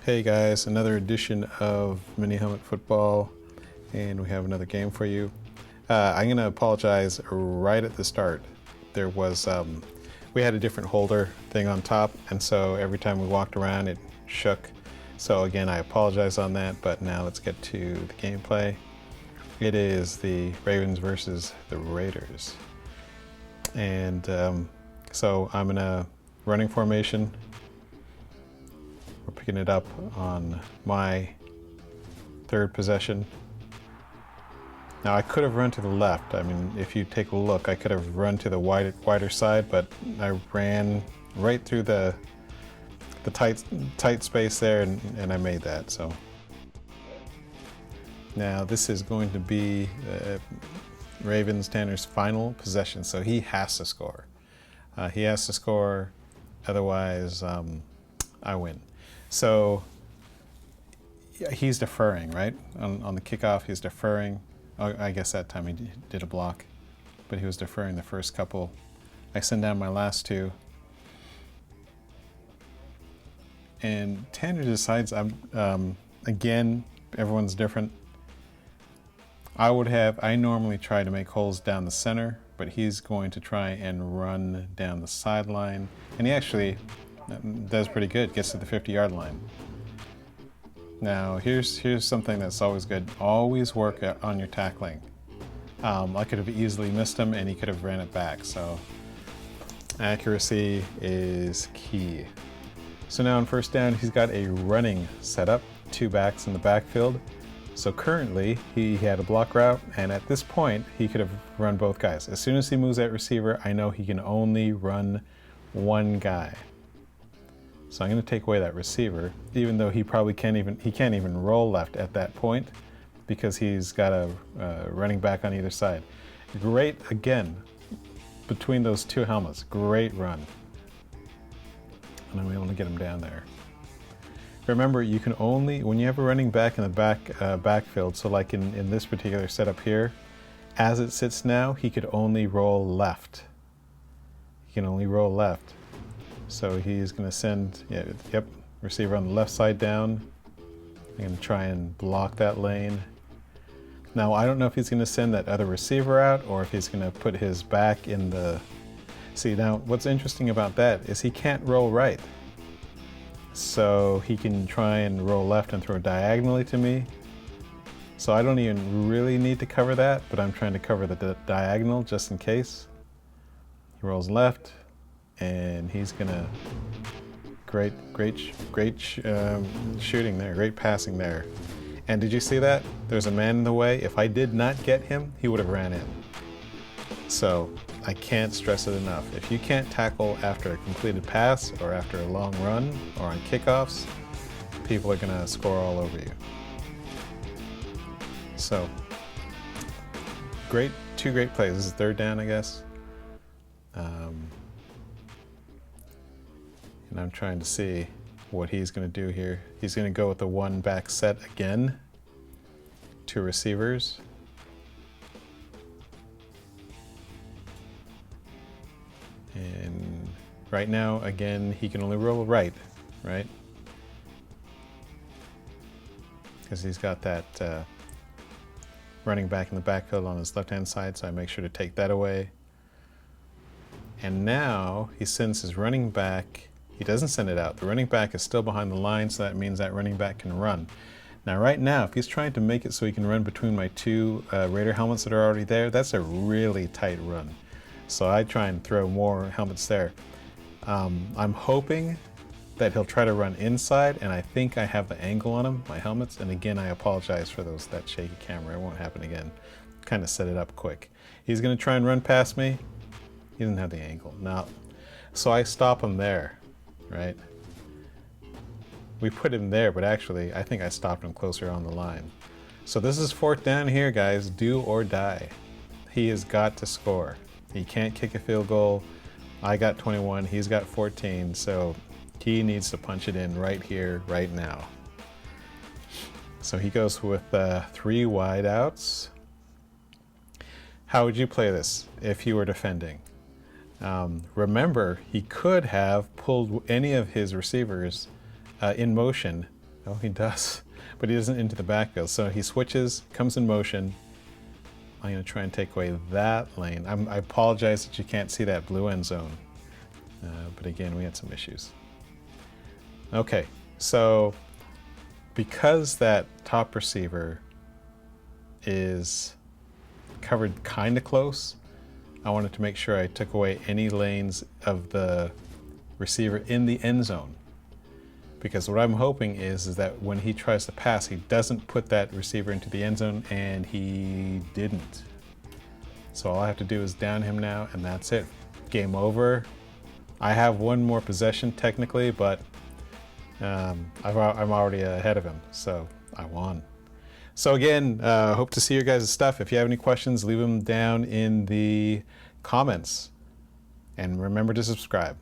Hey guys, another edition of Mini Helmet Football, and we have another game for you. I'm going to apologize right at the start. There was, we had a different holder thing on top, and so every time we walked around it shook. So again, I apologize on that, but now let's get to the gameplay. It is the Ravens versus the Raiders. And so I'm in a running formation. We're picking it up on my third possession. Now I could have run to the left. I mean, if you take a look, I could have run to the wider side, but I ran right through the tight space there, and I made that. So now this is going to be Ravens Tanner's final possession, so he has to score. He has to score, otherwise I win. So he's deferring, right? On the kickoff, he's deferring. Oh, I guess that time he did a block, but he was deferring the first couple. I send down my last two. And Tanner decides, again, everyone's different. I normally try to make holes down the center, but he's going to try and run down the sideline. And he actually does pretty good, gets to the 50-yard line. Now, here's something that's always good. Always work on your tackling. I could have easily missed him, and he could have ran it back. So accuracy is key. So now on first down, he's got a running setup, two backs in the backfield. So currently, he had a block route, and at this point, he could have run both guys. As soon as he moves that receiver, I know he can only run one guy. So I'm going to take away that receiver, even though he probably can't even roll left at that point, because he's got a running back on either side. Great, again, between those two helmets, great run. And I'm able to get him down there. Remember, you can only, when you have a running back in the backfield, so like in this particular setup here, as it sits now, he could only roll left. He can only roll left. So he's going to send, receiver on the left side down. I'm going to try and block that lane. Now, I don't know if he's going to send that other receiver out or if he's going to put his back in the... See, now, what's interesting about that is he can't roll right. So he can try and roll left and throw diagonally to me. So I don't even really need to cover that, but I'm trying to cover the diagonal just in case. He rolls left. And he's gonna, great shooting there, great passing there. And did you see that? There's a man in the way. If I did not get him, he would have ran in. So I can't stress it enough. If you can't tackle after a completed pass or after a long run or on kickoffs, people are gonna score all over you. So two great plays. This is third down, I guess. And I'm trying to see what he's going to do here. He's going to go with the one back set again. Two receivers. And right now, again, he can only roll right? Because he's got that running back in the backfield on his left-hand side, so I make sure to take that away. And now he sends his running back. He doesn't send it out. The running back is still behind the line, so that means that running back can run. Now right now, if he's trying to make it so he can run between my two Raider helmets that are already there, that's a really tight run. So I try and throw more helmets there. I'm hoping that he'll try to run inside, and I think I have the angle on him, my helmets. And again, I apologize for that shaky camera. It won't happen again. Kind of set it up quick. He's going to try and run past me. He doesn't have the angle. No. So I stop him there. Right? We put him there, but actually, I think I stopped him closer on the line. So this is fourth down here, guys. Do or die. He has got to score. He can't kick a field goal. I got 21. He's got 14. So he needs to punch it in right here, right now. So he goes with 3 wide outs. How would you play this if you were defending? Remember, he could have pulled any of his receivers in motion Oh, he does. But he doesn't into the backfield. So he switches, comes in motion. I'm going to try and take away that lane. I apologize that you can't see that blue end zone. But again, we had some issues. Okay, so because that top receiver is covered kind of close, I wanted to make sure I took away any lanes of the receiver in the end zone. Because what I'm hoping is that when he tries to pass, he doesn't put that receiver into the end zone, and he didn't. So all I have to do is down him now, and that's it. Game over. I have one more possession technically, but I'm already ahead of him, so I won. So again, hope to see your guys' stuff. If you have any questions, leave them down in the comments. And remember to subscribe.